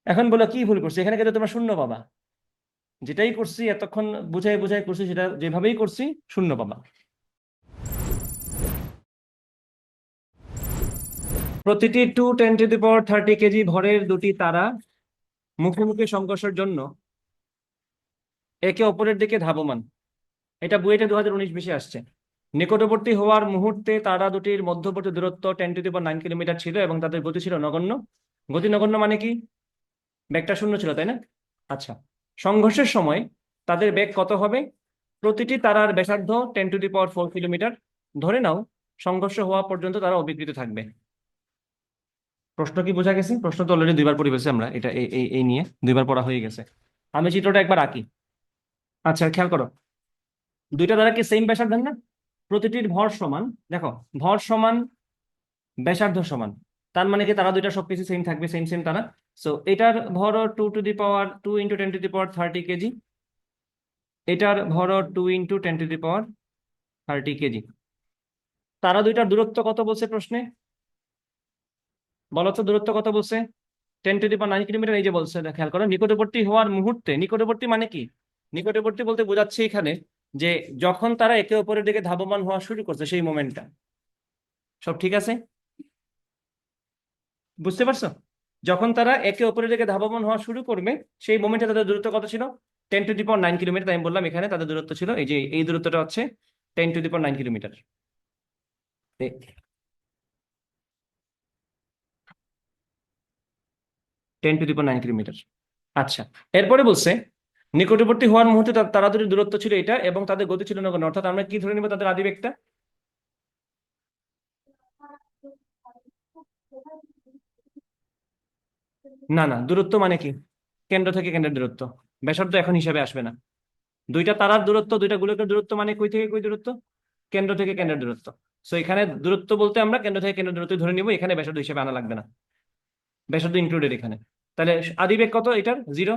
এখন বলো কি ভুল করছি, এখানে কিন্তু তোমরা শূন্য পাবা। যেটাই করছি এতক্ষণ বুঝাই বুঝাই করছি, সেটা যেভাবেই করছি শূন্য পাবা। প্রতিটি 2 × 10⁻³ কেজি ভরের দুটি তারা মুখোমুখি সংঘর্ষের জন্য একে অপরের দিকে ধাবমান। এটা বুয়েটে 2019-20 আসছে। নিকটবর্তী হওয়ার মুহূর্তে তারা দুটির মধ্যবর্তী দূরত্ব 10⁹ ছিল এবং তাদের গতি ছিল নগণ্য। গতি নগণ্য মানে কি? বেগটা শূন্য ছিল, তাই না? আচ্ছা, সংঘর্ষের সময় তাদের বেগ কত হবে? প্রতিটি তারার ব্যাসার্ধ 10⁴ কিলোমিটার। ধরে নাও সংঘর্ষ হওয়া পর্যন্ত তারা অবিকৃত থাকবে। প্রশ্ন কি বোঝা গেছে? প্রশ্ন তো অলরেডি দুইবার পড়ে ফেলছি আমরা, এটা এই এই এই নিয়ে দুইবার পড়া হয়ে গেছে। আমি চিত্রটা একবার আঁকি। আচ্ছা, খেয়াল করো, দুইটা তারা কি সেম ব্যাসার্ধ না? প্রতিটির ভর সমান। দেখো, ভর সমান, ব্যাসার্ধ সমান, তার মানে কি তারা দুইটা সবকিছু সেম থাকবে, সেম সেম তারা। সো এটার ভর 2 × 10⁻³ কেজি, এটার ভর 2 × 10⁻³ কেজি। তারা দুইটার দূরত্ব কত বলছে প্রশ্নে? বলো তো দূরত্ব কত বলছে? 10⁹ এই যে বলছে, খেয়াল করো, নিকটবর্তী হওয়ার মুহূর্তে। নিকটবর্তী মানে কি? নিকটবর্তী বলতে বোঝাচ্ছে এখানে যে যখন তারা একে অপরের দিকে ধাবমান হওয়া শুরু করছে সেই মোমেন্টটা। সব ঠিক আছে? বুঝতে পারছো? যখন তারা একে অপরের দিকে ধাবমান হওয়া শুরু করবে সেই মোমেন্টে তাদের দূরত্ব কত ছিল? 10⁹ তাই আমি বললাম এখানে তাদের দূরত্ব ছিল, এই যে এই দূরত্বটা হচ্ছে 10⁹ কিলোমিটার। আচ্ছা, এরপরে বলছে নিকটবর্তী হওয়ার মুহূর্তে তারা দুটির দূরত্ব ছিল এটা এবং তাদের গতি ছিল নগণ্য। অর্থাৎ আমরা কি ধরে নিব তাদের আদিবেগটা? না না, দূরত্ব মানে কি? কেন্দ্র থেকে কেন্দ্রের দূরত্ব। ব্যাসার্ধ এখন হিসাবে আসবে না। দুইটা তারার দূরত্ব, দুইটা গোলকের দূরত্ব মানে কই থেকে কই দূরত্ব? কেন্দ্র থেকে কেন্দ্রের দূরত্ব। সো এখানে দূরত্ব বলতে আমরা কেন্দ্র থেকে কেন্দ্রের দূরত্ব ধরে নিব, এখানে ব্যাসার্ধ হিসাবে আনা লাগবে না। ব্যাসার্ধ ইনক্লুডেড এখানে। তাহলে আদিবেগ কত এটার? 0।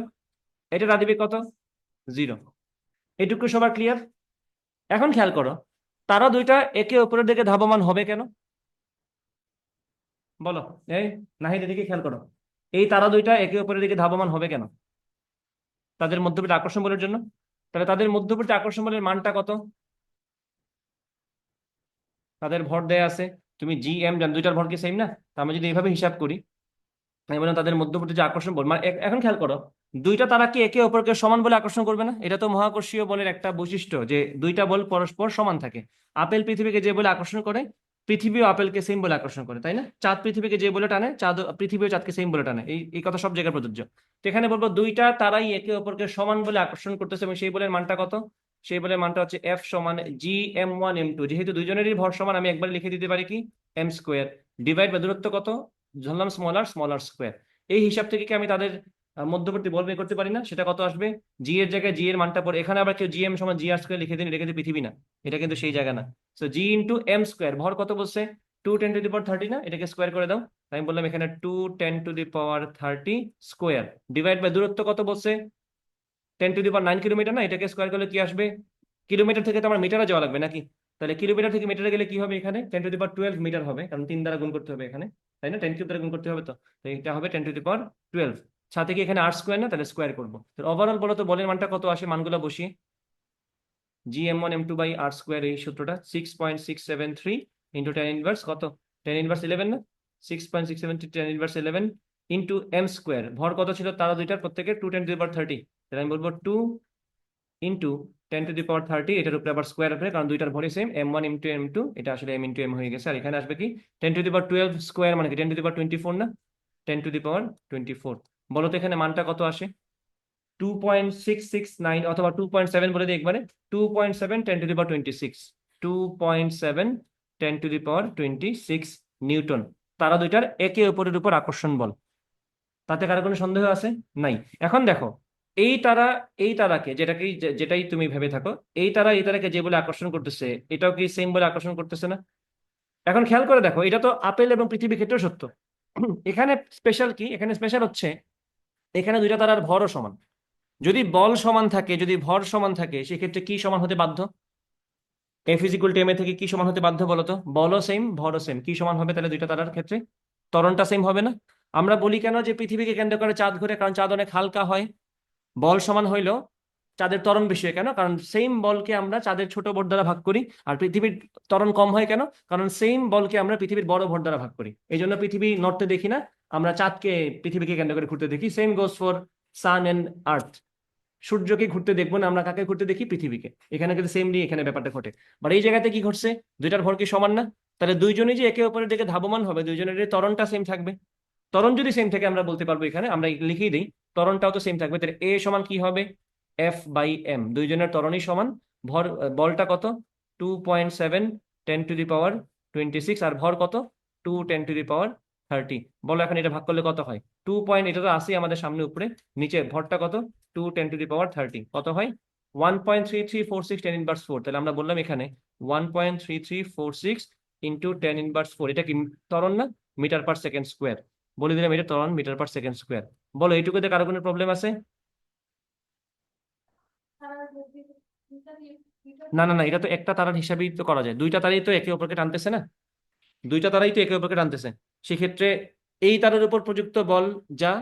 এটার আদিবেগ কত? 0। এটুকু সবার ক্লিয়ার? এখন খেয়াল করো, তারা দুইটা একে অপরের দিকে ধাবমান হবে কেন? বলো। এই নাহিদ, এদিকে খেয়াল করো, এই তারা দুইটা একে অপরের দিকে ধাবমান হবে কেন? তাদের মধ্যবর্তী আকর্ষণ বলের জন্য। তাহলে তাদের মধ্যবর্তী আকর্ষণ বলের মানটা কত? তাদের ভর দেয়া আছে, তুমি জি এম জান, দুইটার ভর কি সেম না? তা আমি যদি এইভাবে হিসাব করি, আমি বললাম তাদের মধ্যবর্তী যে আকর্ষণ বল, মানে এখন খেয়াল করো, দুইটা তারা কি একে অপরকে সমান বলে আকর্ষণ করবে না? এটা তো মহাকর্ষীয় বলের একটা বৈশিষ্ট্য যে দুইটা বল পরস্পর সমান থাকে। আপেল পৃথিবীকে যে বলে আকর্ষণ করে, পৃথিবীও আপেলকে সেম বলে আকর্ষণ করে, তাই না? চাঁদ পৃথিবীকে যে বলে টানে, চাঁদ পৃথিবীও চাঁদকে সেম বলে টানে। এই এই কথা সব জায়গায় প্রযোজ্য। তো এখানে বলবো দুইটা তারাই একে অপরকে সমান বলে আকর্ষণ করতেছে এবং সেই বলের মানটা কত? সেই বলের মানটা হচ্ছে এফ সমান G m1 m2। যেহেতু দুইজনেরই ভর সমান, আমি একবার লিখে দিতে পারি কি, m², ডিভাইড বা দূরত্ব কত ধরলাম, স্মলার স্কোয়ার। এই হিসাব থেকে কি আমি তাদের মধ্যবর্তী বল বের করতে পারি না? সেটা কত আসবে? জি এর জায়গায় জি এর মানটা পড়ে, এখানে আবার কেউ GM সমান GR² লিখে দিন, এটা কিন্তু পৃথিবী না, এটা কিন্তু সেই জায়গা না। সো G × m², ভর কত বলছে? 2 × 10⁻³ না, এটাকে স্কোয়ার করে দাও। তাই আমি বললাম এখানে 2 × 10⁻³ স্কোয়ার, ডিভাইড বাই দূরত্ব কত বলছে? 10⁹ না, এটাকে স্কোয়ার করলে কি আসবে? কিলোমিটার থেকে তো আমার মিটারে যাওয়া লাগবে নাকি? তাহলে কিলোমিটার থেকে মিটারে গেলে কি হবে? এখানে 10⁻12 মিটার হবে, কারণ 3 দ্বারা গুণ করতে হবে এখানে, তাই না? 10³ দ্বারা গুণ করতে হবে। তো তো এটা হবে 10⁻12। সাথে কি এখানে r² না, তাহলে স্কোয়ার করবো। তো ওভারঅল বলো তো বলের মানটা কত আসে? মানগুলো বসিয়ে Gm1m2/r², এই সূত্রটা 6.673 ইন্টু tan 1 কত? tan 1 11 না, 6.673 tan 1 11 ইন্টু m²। ভর কত ছিল তারা দুইটার প্রত্যেকে? 2 × 10⁻30। তাহলে আমি বলবো 2 ইন্টু 10⁻30, এটার উপরে আবার স্কোয়ার হবে কারণ দুইটার ভরই সেম, m1 × m2, এটা আসলে m × m হয়ে গেছে। আর এখানে আসবে কি 10⁻12 স্কোয়ার মানে কি 10⁻24 না, 10⁻24। বলো তো এখানে মানটা কত আসে? 2.669 অথবা 2.7 বলে দিই একবারে, 2.7 10⁻26, 2.7 10⁻26 নিউটন। তারা দুইটার একে অপরের উপর আকর্ষণ বল। তাতে কারো কোনো সন্দেহ আছে? নাই। এখন দেখো, এই তারা এই তারাকে, যেটাই তুমি ভেবে থাকো, এই তারা এই তারাকে যে বলে আকর্ষণ করতেছে, এটাও কি সেম বলে আকর্ষণ করতেছে না? এখন খেয়াল করে দেখো, এটা তো আপেল এবং পৃথিবীর ক্ষেত্রেও সত্য। এখানে স্পেশাল কি? এখানে স্পেশাল হচ্ছে এখানে দুইটা তারার ভরও সমান। যদি বল সমান থাকে, যদি ভর সমান থাকে, সেক্ষেত্রে কি সমান হতে বাধ্য? F = ma থেকে কি সমান হতে বাধ্য বলতো? বলও সেম, ভরও সেম, কি সমান হবে তাহলে দুইটা তারার ক্ষেত্রে? ত্বরণটা সেম হবে না? আমরা বলি কেন যে পৃথিবীকে কেন্দ্র করে চাঁদ ঘুরে? কারণ চাঁদ অনেক হালকা হয়। বল সমান হইলেও চাঁদের ত্বরণ বেশি হয় কেন? কারণ সেম বলকে আমরা চাঁদের ছোট ভর দ্বারা ভাগ করি। আর পৃথিবীর ত্বরণ কম হয় কেন? কারণ সেম বলকে আমরা পৃথিবীর বড় ভর দ্বারা ভাগ করি। এই জন্য পৃথিবী নড়তে দেখি না, আমরা চাঁদকে পৃথিবীকে কেন্দ্র করে ঘুরতে দেখি। Same goes for sun and earth. সূর্যকে ঘুরতে দেখবো না, আমরা কাকে ঘুরতে দেখি? পৃথিবীকে। এখানে কিন্তু সেমলি এখানে ব্যাপারটা ঘটে। বাট এই জায়গাতে কি ঘটছে? দুইটার ভর কি সমান না? তাহলে দুইজনই যে একে অপরের দিকে ধাবমান হবে, দুইজনের ত্বরণটা সেম থাকবে। ত্বরণ যদি সেম থাকে আমরা বলতে পারবো, এখানে আমরা লিখেই দিই, ত্বরণটাও তো সেম থাকবে। তাহলে এ সমান কি হবে? F/m। দুইজনের ত্বরণই সমান। ভর, বলটা কত? 2.7 10⁻26। আর ভর কত? 2 10⁻30। বলো এখন এটা ভাগ করলে কত হয়? 2 পয়েন্ট, এটা তো আসি আমাদের সামনে উপরে, নিচে ভরটা কত? 2 10⁻30। কত হয়? 1.3346 10⁻4। তাহলে আমরা বললাম এখানে 1.3346 ইন্টু 10⁻4। এটা কি ত্বরণ না? Metre per second square. বলে দিলাম এটা ত্বরণ মিটার পার সেকেন্ড স্কোয়ার। বলো এইটুকুতে কারো কোনো প্রবলেম আছে? না না না, এটা তো একটা তারার হিসাবেই তো করা যায়। দুইটা তারাই তো একে অপরকে টানতেছে না? দুইটা তারাই তো একে অপরকে টানতেছে। সেক্ষেত্রে এই তারের উপর প্রযুক্ত বল যা,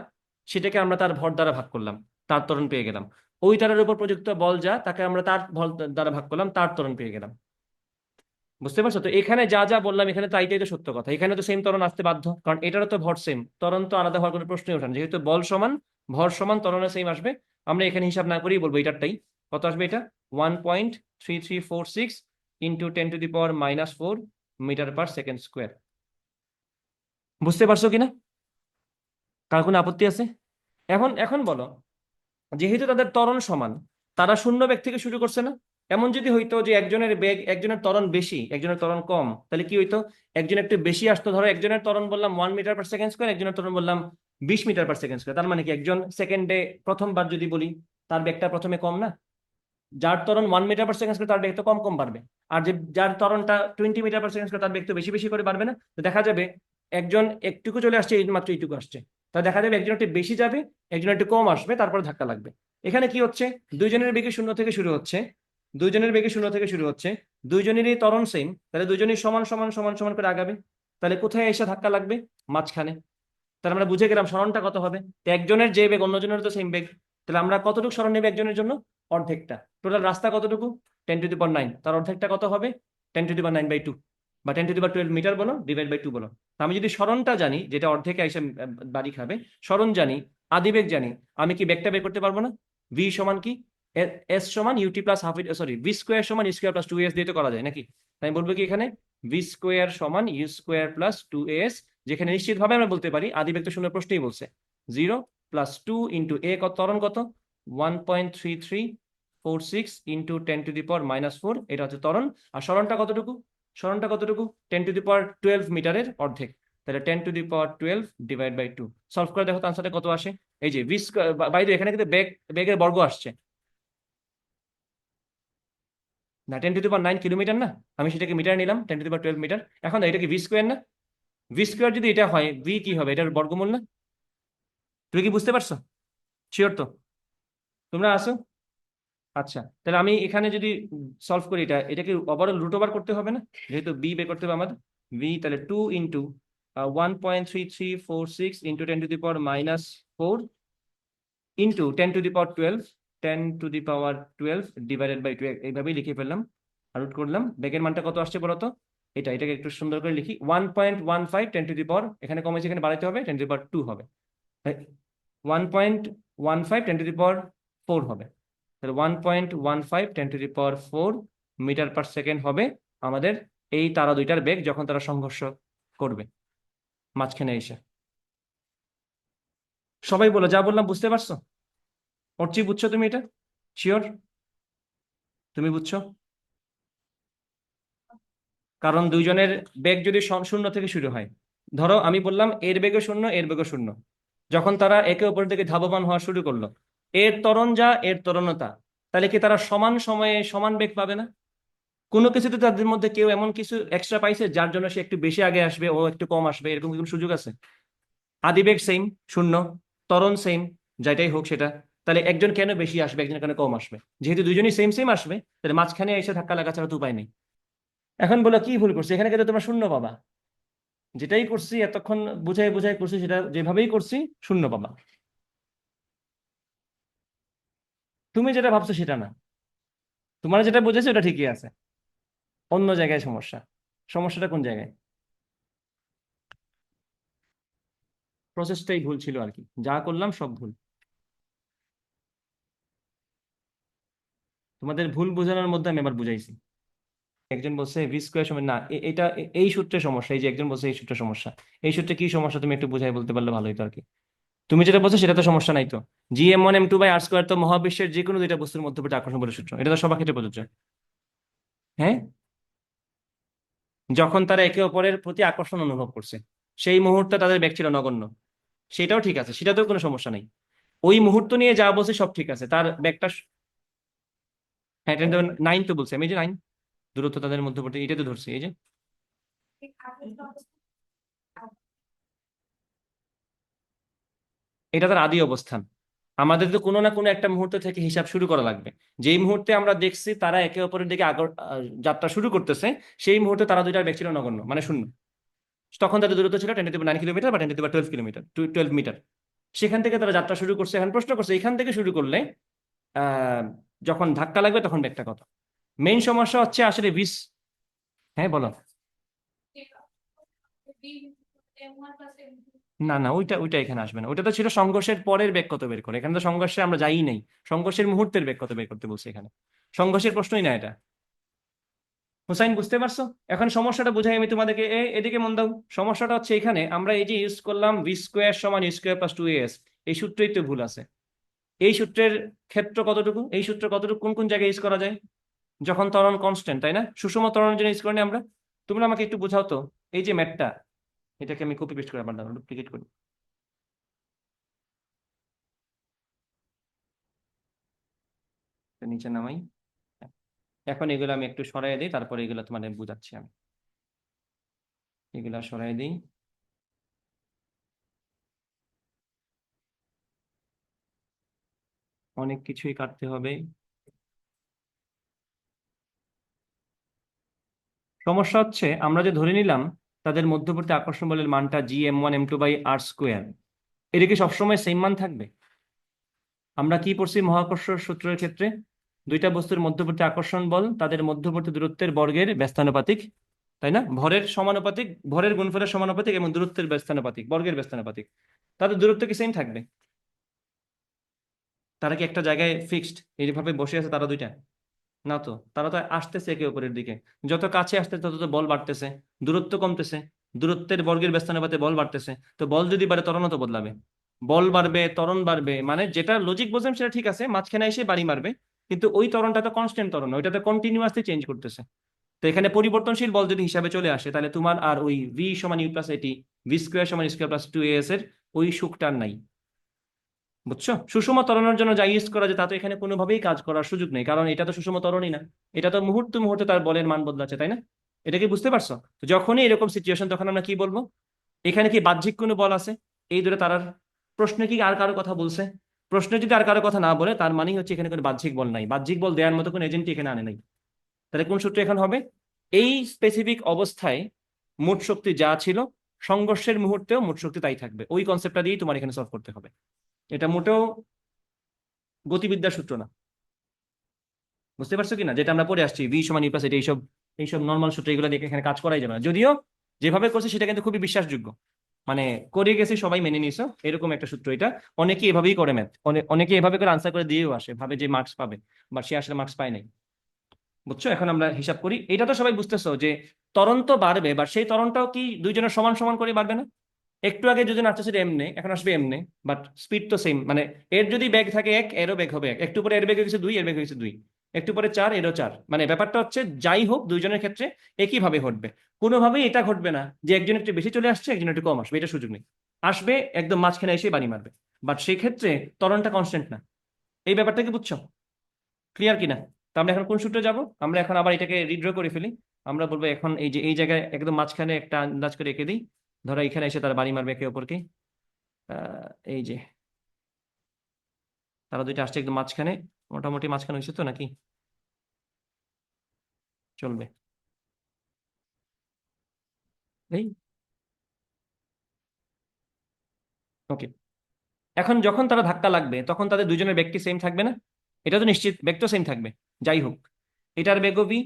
সেটাকে আমরা তার ভর দ্বারা ভাগ করলাম, তার ত্বরণ পেয়ে গেলাম। ওই তারের উপর প্রযুক্ত বল যা, তাকে আমরা তার ভর দ্বারা ভাগ করলাম, তার ত্বরণ পেয়ে গেলাম। বুঝতে পারছো তো? এখানে যা যা বললাম এখানে তো এইটাই তো সত্য কথা। এখানে তো সেম ত্বরণ আসতে বাধ্য, কারণ এটারও তো ভর সেম, ত্বরণ তো আলাদা হওয়ার কোনো প্রশ্নই ওঠে না। যেহেতু বল সমান, ভর সমান, ত্বরণও সেম আসবে। আমরা এখানে হিসাব না করেই বলবো এটারটাই। কত আসবে এটা? 1.3346 into 10⁻⁻4 metre per second square. বুঝতে পারছো কিনা? কার কোনো আপত্তি আছে? এখন এখন বলো, যেহেতু তাদের ত্বরণ সমান, তারা শূন্য বেগ থেকে শুরু করছে না? এমন যদি হইতো যে একজনের বেগ, একজনের ত্বরণ বেশি, একজনের ত্বরণ কম, তাহলে কি হইতো? একজন একটু বেশি আসতো, ধরো একজনের ত্বরণ বললাম 1 মিটার পার সেকেন্ড স্কোয়ার, একজনের ত্বরণ বললাম 20 মিটার পার সেকেন্ড স্কোয়ার। তার মানে কি একজন সেকেন্ডে প্রথমবার যদি বলি, তার বেগটা প্রথমে কম না? যার ত্বরণ 1 মিটার পার সেকেন্ড স্কোয়ার তার বেগ তো কম কম বাড়বে। আর যে যার ত্বরণটা 20 মিটার পার সেকেন্ড স্কোয়ার তার বেগ তো বেশি বেশি করে বাড়বে না? তো দেখা যাবে একজন একটুকু চলে আসছে, এই মাত্র এইটুকু আসছে, তা দেখা যাবে একজন একটু বেশি যাবে, একজন একটু কম আসবে, তারপরে ধাক্কা লাগবে। এখানে কি হচ্ছে? দুইজনের বেগে শূন্য থেকে শুরু হচ্ছে, দুইজনের বেগে শূন্য থেকে শুরু হচ্ছে, দুইজনেরই ত্বরণ সেম, তাহলে দুইজনই সমান সমান সমান সমান করে আগাবে। তাহলে কোথায় এসে ধাক্কা লাগবে? মাঝখানে। তাহলে আমরা বুঝে গেলাম সরণটা কত হবে। তো একজনের যে বেগ অন্যজনের তো সেম বেগ, তাহলে আমরা কতটুকু সরণ নেবে একজনের জন্য? অর্ধেকটা। টোটাল রাস্তা কতটুকু? 10⁻9। তার অর্ধেকটা কত হবে? 10⁻9/2 বা 10⁻12 মিটার বলো, ডিভাইড বাই 2 বলো। তো আমি যদি সরণটা জানি, যেটা অর্ধেকে এসে বাড়ি খাবে, সরণ জানি, আদিবেগ জানি, আমি কি বেগটা বের করতে পারবো না? ভি সমান কি? এস সমান u t plus half, sorry, V square সমান ইউ স্কোয়ার প্লাস 2as দিয়ে তো করা যায় নাকি? তাই আমি বলবো কি এখানে ভি স্কোয়ার সমান ইউ স্কোয়ার প্লাস 2as, যেখানে নিশ্চিতভাবে আমরা বলতে পারি আদিবেগ তো শূন্য, প্রশ্নই বলছে 0 প্লাস 2 ইন্টু এ, কত ত্বরণ কত? 1.3346 ইন্টু 10⁻⁻4, এটা হচ্ছে ত্বরণ। আর সরণটা কতটুকু? সরণটা কতটুকু? 10⁻12 মিটারের অর্ধেক। তাহলে 10⁻12 ডিভাইড বাই 2। সলভ করে দেখো তো আনসারটা কত আসে। এই যে ভি স্কোয়ার, বাইরে এখানে কিন্তু বেগের বর্গ আসছে না, 10⁻9 কিলোমিটার না? আমি সেটাকে মিটার নিলাম, 10⁻12 মিটার। এখন এটা কি ভি স্কোয়ার না? ভি স্কোয়ার যদি এটা হয়, ভি কি হবে? এটার বর্গমূল না? তুমি কি বুঝতে পারছো? শিওর তো? তোমরা আসো। আচ্ছা, তাহলে আমি এখানে যদি সলভ করি, এটাকে ওভারঅল রুট ওভার করতে হবে না? যেহেতু বি বের করতে হবে আমাদের, বি, তাহলে 2 into 1.3346 into 10⁻⁻4 into 10⁻12, 10⁻12 divided by 2, এইভাবেই লিখে ফেললাম। আর রুট করলাম। বেগের মানটা কত আসছে বলতো? এটাকে একটু সুন্দর করে লিখি, 1.15 10⁻, এখানে কমেছে এখানে বাড়াইতে হবে, 10⁻2 হবে। 1.15 10⁻4 হবে। তাহলে 1.15 10⁻4 মিটার পার সেকেন্ড হবে আমাদের এই তারা দুইটার বেগ যখন তারা সংঘর্ষ করবে মাঝখানে এসে। সবাই বলো, যা বললাম বুঝতে পারছো? অর্চি, বুঝছো তুমি এটা? শিওর? তুমি বুঝছো? কারণ দুইজনের বেগ যদি শূন্য থেকে শুরু হয়, ধরো আমি বললাম এর বেগও শূন্য, এর বেগও শূন্য, যখন তারা একে অপরের দিকে ধাবমান হওয়া শুরু করলো, এর ত্বরণ যা, এর ত্বরণও তা, তাহলে কি তারা সমান সময়ে সমান বেগ পাবে না? কোনো কিছুতে তাদের মধ্যে কেউ এমন কিছু এক্সট্রা পাইছে যার জন্য সে একটু বেশি আগে আসবে, ও একটু কম আসবে, এরকম কি কোনো সুযোগ আছে? আদিবেগ সেম, শূন্য, ত্বরণ সেম, যেটাই হোক সেটা, তাহলে একজন কেন বেশি আসবে, একজন কেন কম আসবে? যেহেতু দুজনই সেম সেম আসবে, তাহলে মাঝখানে এসে ধাক্কা লাগা ছাড়া তো উপায় নেই। এখন বলো কি ভুল করছে? এখানে কিন্তু তোমরা শূন্য পাবা। যেটাই করছি এতক্ষণ বুঝাই বুঝাই করছি, সেটা যেভাবেই করছি শূন্য পাবা। তুমি যেটা ভাবছো সেটা না, তোমার যেটা বুঝেছো ওটা ঠিকই আছে, অন্য জায়গায় সমস্যা। সমস্যাটা কোন জায়গায়? প্রসেসটাই ভুল ছিল আর কি, যা করলাম সব ভুল। তোমাদের ভুল বোঝানোর মধ্যে আমি আবার বুঝাইছি। একজন বলছে ভি স্কোয়ার সমান না, এটা এই সূত্রে সমস্যা, এই যে একজন বলছে এই সূত্রে সমস্যা। এই সূত্রে কি সমস্যা তুমি একটু বুঝাই বলতে পারলে ভালো হতো আর কি। তুমি যেটা বলছো সেটা তো সমস্যা নাই তো। GM1m2/r² তো মহাবিশ্বের যে কোনো দুইটা বস্তুর মধ্যবর্তী আকর্ষণ বলের সূত্র, এটা তো সবার ক্ষেত্রে প্রযোজ্য। হ্যাঁ, যখন তারা একে অপরের প্রতি আকর্ষণ অনুভব করছে, সেই মুহূর্তে তাদের বেগ ছিল নগণ্য, সেটাও ঠিক আছে, সেটাতেও কোনো সমস্যা নেই। ওই মুহূর্ত নিয়ে যা বলছে সব ঠিক আছে, তার বেগটা। হ্যাঁ, 9 তো বলছে আমি, এই যে 9 দূরত্ব তাদের মধ্যবর্তী, এটা তো ধরছি এই যে। এটা তার আদি অবস্থান। আমাদের তো কোনো না কোনো একটা মুহূর্ত থেকে হিসাব শুরু করা লাগবে। যেই মুহূর্তে আমরা দেখছি তারা একে অপরের দিকে যাত্রা শুরু করতেছে, সেই মুহূর্তে তারা দুইটার বেগ ছিল নগণ্য, মানে শূন্য। তখন তাদের দূরত্ব ছিল 10⁹ বা 10⁻12 কিলোমিটার, 12 মিটার। সেখান থেকে তারা যাত্রা শুরু করছে। এখন প্রশ্ন করছে এখান থেকে শুরু করলে আহ যখন ধাক্কা লাগবে তখন বেগটা কত। মেইন সমস্যা হচ্ছে আসলে হ্যাঁ বলো। না না, ওইটা ওইটা এখানে আসবে না, ওইটা তো ছিল সংঘর্ষের পরের বেগ কত বের করে, এখানে তো সংঘর্ষে আমরা যাই নাই। সংঘর্ষের মুহূর্তের বেগ কত বের করতে বলছে এখানে, সংঘর্ষের প্রশ্নই না এটা। হুসাইন, বুঝতে পারছো? এখন সমস্যাটা বুঝাই আমি তোমাদেরকে, এদিকে মন দাও। সমস্যাটা হচ্ছে এখানে আমরা এই যে ইউজ করলাম v² = u²+2as, এই সূত্রই তো ভুল আছে। এই সূত্রের ক্ষেত্র কতটুকু, এই সূত্র কতটুকু কোন কোন জায়গায় ইউজ করা যায়? যখন ত্বরণ কনস্ট্যান্ট, তাই না? সুষম ত্বরণের জন্য ইউজ করি আমরা। তোমরা আমাকে একটু বোঝাও তো, এই যে ম্যাথটা, এটাকে আমি কপি পেস্ট করে আবার ডুপ্লিকেট করি, এটা নিচে নামাই। এখন এগুলো আমি একটু সরাই দিই, তারপরে এগুলো তোমাদের বুঝাচ্ছি আমি। এগুলা সরাই দিই। অনেক কিছুই কাটতে হবে। সমস্যা হচ্ছে আমরা যে ধরে নিলাম তাদের মধ্যবর্তী আকর্ষণ বলের মানটা GM1m2/r², এটা কি সবসময় সেম মান থাকবে? আমরা কি পড়ছি মহাকর্ষ সূত্রের ক্ষেত্রে? দুইটা বস্তুর মধ্যবর্তী আকর্ষণ বল তাদের মধ্যবর্তী দূরত্বের বর্গের ব্যস্তানুপাতিক, তাই না? ভরের সমানুপাতিক, ভরের গুণফলের সমানুপাতিক এবং দূরত্বের ব্যস্তানুপাতিক, বর্গের ব্যস্তানুপাতিক। তাদের দূরত্ব কি সেম থাকবে? তারা কি একটা জায়গায় ফিক্সড এইভাবে বসে আছে তারা দুইটা? না তো, তারা তো আসতেছে একে অপরের দিকে। যত কাছে আসতে তত তো বল বাড়তেছে, দূরত্ব কমতেছে। দূরত্বের বর্গের ব্যস্তানুপাতে বল বাড়তেছে, তো বল যদি বাড়ে ত্বরণও তো বদলাবে। বল বাড়বে, ত্বরণ বাড়বে, মানে যেটা লজিক বোঝেন সেটা ঠিক আছে, মাঝখানে এসে বাড়ি মারবে। কিন্তু ওই ত্বরণটা তো কনস্ট্যান্ট ত্বরণ, ওইটা তো কন্টিনিউয়াসলি চেঞ্জ করতেছে। তো এখানে পরিবর্তনশীল বল যদি হিসাবে চলে আসে, তাহলে তোমার আর ওই v=u+at, v²=u²+2as এর ওই সুখটার নাই। বুঝছো? সুষম ত্বরণের জন্য যা ইউজ করা যায় তা তো এখানে কোনোভাবেই কাজ করার সুযোগ নেই, কারণ এটা তো সুষম ত্বরণই না। এটা তো মুহূর্তে মুহূর্তে তার বলের মান বদলাচ্ছে, তাই না? এটা কি বুঝতে পারছো? তো যখনই এরকম সিচুয়েশন, তখন আমরা কি বলবো? এখানে কি বাহ্যিক কোনো বল আছে এই দূরে তারার? প্রশ্নে কি আর কারো কথা বলছে? প্রশ্নে যদি আর কারো কথা না বলে, তার মানে হচ্ছে এখানে কোনো বাহ্যিক বল নাই, বাহ্যিক বল দেওয়ার মতো কোনো এজেন্ট এখানে আনে নাই। তাহলে কোন সূত্র এখন হবে? এই স্পেসিফিক অবস্থায় মোট শক্তি যা ছিল, সংঘর্ষের মুহূর্তেও মোট শক্তি তাই থাকবে, ওই কনসেপ্টটা দিয়েই তোমার এখানে সলভ করতে হবে। এটা মোটেও গতিবিদ্যার সূত্র না। বুঝতে পারছো কিনা যেটা আমরা পড়ে আসছি, v=u+, এটা এইসব এইসব নর্মাল সূত্র, এগুলো দিয়ে এখানে কাজ করাই যাবে না। যদিও যেভাবে করছে সেটা কিন্তু খুবই বিশ্বাসযোগ্য, মানে করে গেছে সবাই মেনে নিয়েছো, এরকম একটা সূত্র এটা। অনেকে এভাবেই করে ম্যাথ, অনেকে এভাবে করে আনসার করে দিয়েও আসে, ভাবে যে মার্কস পাবে, বা সে আসলে মার্কস পায় নাই। বুঝছো? এখন আমরা হিসাব করি, এটা তো সবাই বুঝতেছো যে ত্বরণ তো বাড়বে, বা সেই ত্বরণটাও কি দুইজনের সমান সমান করে বাড়বে না? একটু আগে যদি আসতেছিল এমনে, এখন আসবে এমনে, বাট স্পিড তো সেম, মানে এর যদি বেগ থাকে 1, এরও বেগ হবে 1, একটু পরে এর বেগ হয়েছে 2, এর বেগ হয়েছে 2, একটু পরে 4, এরও 4, মানে ব্যাপারটা হচ্ছে যাই হোক দুইজনের ক্ষেত্রে একই ভাবে ঘটবে। কোনোভাবেই এটা ঘটবে না যে একজন একটু বেশি চলে আসছে একজন একটু কম আসবে, এটা সুযোগ নেই। আসবে একদম মাঝখানে এসে বাড়ি মারবে। বাট সেই ক্ষেত্রে ত্বরণটা কনস্ট্যান্ট না। এই ব্যাপারটা কি বুঝছো? ক্লিয়ার কিনা? তো আমরা এখন কোন সূত্রে যাব? আমরা এখন আবার এটাকে রিড্র করে ফেলি। আমরা বলবো এখন এই যে এই জায়গায় একদম মাঝখানে একটা আন্দাজ করে রেখে দিই, ধরো এখানে এসে তারা বাড়ি মারবে একে অপরকে। এই যে তারা দুইটা আসছে একদম মাঝখানে, মোটামুটি মাঝখানে হয়েছে তো নাকি? চলবে এই ওকে, এখন যখন তারা ধাক্কা লাগবে তখন তাদের দুজনের বেগ কি সেম থাকবে না? এটা তো নিশ্চিত বেগ তো সেম থাকবে। যাই হোক, এটার বেগও ভি,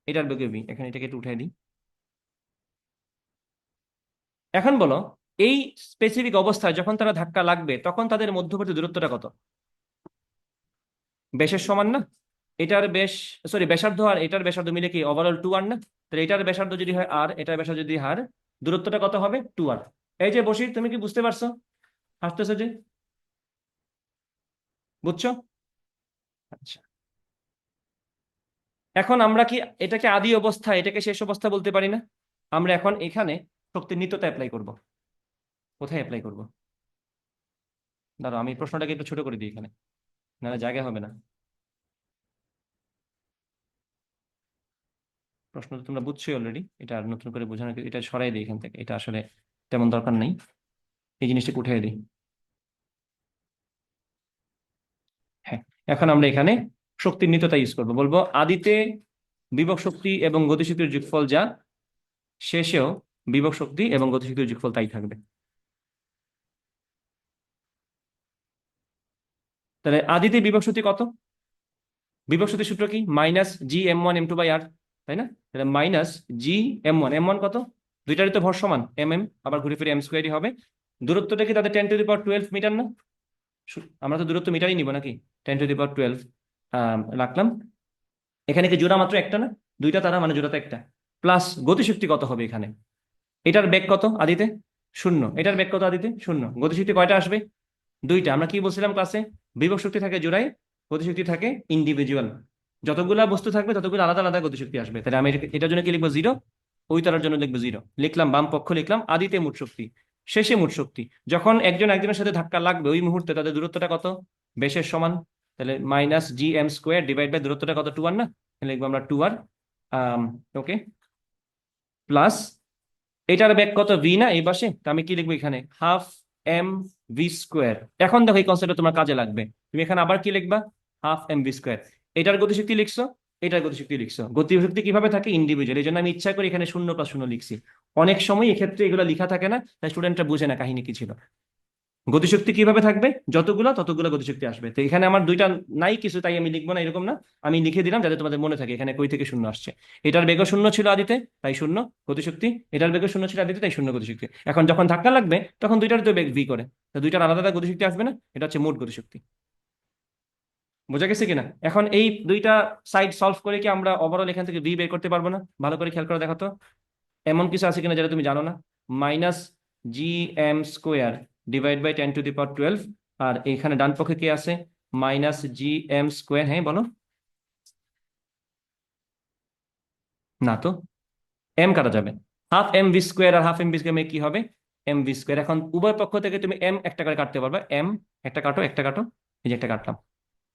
এটার বেগও ভি, এখানে এটাকে একটু উঠাই দিই। এখন বলো, এই স্পেসিফিক অবস্থায় যখন তারা ধাক্কা লাগবে তখন তাদের মধ্যবর্তী দূরত্বটা কত? বেশের সমান না? এটার বেশ, সরি ব্যাসার্ধ আর এটার ব্যাসার্ধ মিলে কি ওভারঅল 2r না? তাহলে এটার ব্যাসার্ধ যদি হয় আর, এটার ব্যাসার্ধ যদি আর, দূরত্বটা কত হবে? 2r। এই যে বসি, তুমি কি বুঝতে পারছো? হাসতেছো যে, বুঝছো? আচ্ছা, এখন আমরা কি এটাকে আদি অবস্থা, এটাকে শেষ অবস্থা বলতে পারি না? আমরা এখন এখানে শক্তির নিত্যতা অ্যাপ্লাই করব। কোথায় অ্যাপ্লাই করব? দাঁড়াও, আমি প্রশ্নটাকে একটু ছোট করে দিই এখানে, না জায়গা হবে না। প্রশ্ন তো তোমরা বুঝছোই অলরেডি, এটা আর নতুন করে বোঝানো, এটা সরাই দিই এখান থেকে, এটা আসলে তেমন দরকার নেই। এই জিনিসটা উঠিয়ে দিই। হ্যাঁ, এখন আমরা এখানে শক্তির নিত্যতা ইউজ করবো, বলবো আদিতে বিভব শক্তি এবং গতিশক্তির যোগফল যা, শেষেও বিভব শক্তি এবং গতিশক্তির যোগফল তাই থাকবে। তাহলে আদিতে বিভব শক্তি কত? বিভব শক্তির সূত্র কি? -G m1 m2/r, তাই না? তাহলে -G m1 কত? দুইটারই তো ভর সমান, আবার ঘুরে ফিরে m² হবে। দূরত্বটা কি তাদের 10⁻12 মিটার না? আমরা তো দূরত্ব মিটারই নিব নাকি? 10⁻12 রাখলাম। এখানে কি জোড়া মাত্র একটা না? দুইটা তারা মানে জোড়া তো একটা। প্লাস গতিশক্তি কত হবে এখানে? এটার বেগ কত আদিতে? শূন্য। এটার বেগ কত আদিতে? শূন্য। গতিশক্তি কয়টা আসবে? দুইটা। আমরা কি বলছিলাম ক্লাসে? বিভব শক্তি থাকে জোড়ায়, গতিশক্তি থাকে ইন্ডিভিজুয়াল। যতগুলা বস্তু থাকবে ততগুলো আলাদা আলাদা গতিশক্তি আসবে। তাহলে আমি এটার জন্য কি লিখবো? 0। ওই তারার জন্য লিখবো 0। লিখলাম, বাম পক্ষ লিখলাম আদিতে মোট শক্তি, শেষে মোট শক্তি। যখন একজন একজনের সাথে ধাক্কা লাগবে ওই মুহূর্তে তাদের দূরত্বটা কত? বেশের সমান। তাহলে -Gm² দূরত্বটা কত? 2r না? তাহলে লিখবো আমরা 2r। ওকে, প্লাস এটার ব্যাক কত? ভি না এই পাশে, তা আমি কি লিখবো এখানে? ½ mv²। এখন দেখো এই কনসেপ্টটা তোমার কাজে লাগবে। তুমি এখানে আবার কি লিখবা? ½ mv²। এটার গতিশক্তি লিখছো, এটার গতিশক্তি লিখছো। গতিশক্তি কিভাবে থাকে? ইন্ডিভিজুয়াল। এই জন্য আমি ইচ্ছা করে এখানে 0+0 লিখছি। অনেক সময় এক্ষেত্রে এগুলো লেখা থাকে না, তাই স্টুডেন্টরা বুঝে না কাহিনী কি ছিল। গতিশক্তি কিভাবে থাকবে? যতগুলো ততগুলো গতিশক্তি আসবে। তো এখানে আমার দুইটা নাই কিছু, তাই আমি লিখবো না, এরকম না। আমি লিখে দিলাম যাতে তোমাদের মনে থাকে এখানে কই থেকে শূন্য আসছে। এটার বেগ শূন্য ছিল আদিতে, তাই শূন্য গতিশক্তি। এটার বেগ শূন্য ছিল আদিতে, তাই শূন্য গতিশক্তি। এখন যখন ধাক্কা লাগবে তখন দুইটার তো বেগ ভি করে, তো দুইটার আলাদা আলাদা গতিশক্তি আসবে না? এটা হচ্ছে মোট গতিশক্তি। বোঝা গেছে কিনা? এখন এই দুইটা সাইড সলভ করে কি আমরা ওভারঅল এখান থেকে ভি বের করতে পারবো না? ভালো করে খেয়াল করে দেখো তো, এমন কিছু আছে কিনা যেটা তুমি জানো না? -Gm² / 10⁻12। আর এখানে ডান পক্ষে কি আছে? -Gm²। হ্যাঁ বলো। না তো, এম কাটা যাবে। ½ mv² আর ½ mv² কি হবে? mv²। এখন উভয় পক্ষ থেকে তুমি এম একটা করে কাটতে পারবে। এম একটা কাটো, একটা কাটো, এই যে একটা কাটলাম।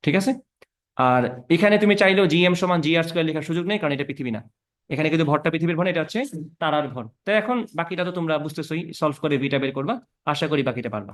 ঠিক আছে। আর এখানে তুমি চাইলেও জিএম সমান GR² লেখার সুযোগ নেই, কারণ এটা পৃথিবী না। এখানে কিন্তু ভরটা পৃথিবীর ভর না, এটা হচ্ছে তারার ভর। তো এখন বাকিটা তো তোমরা বুঝতেছোই, সলভ করে ভিটা বের করবা। আশা করি বাকিটা পারবা।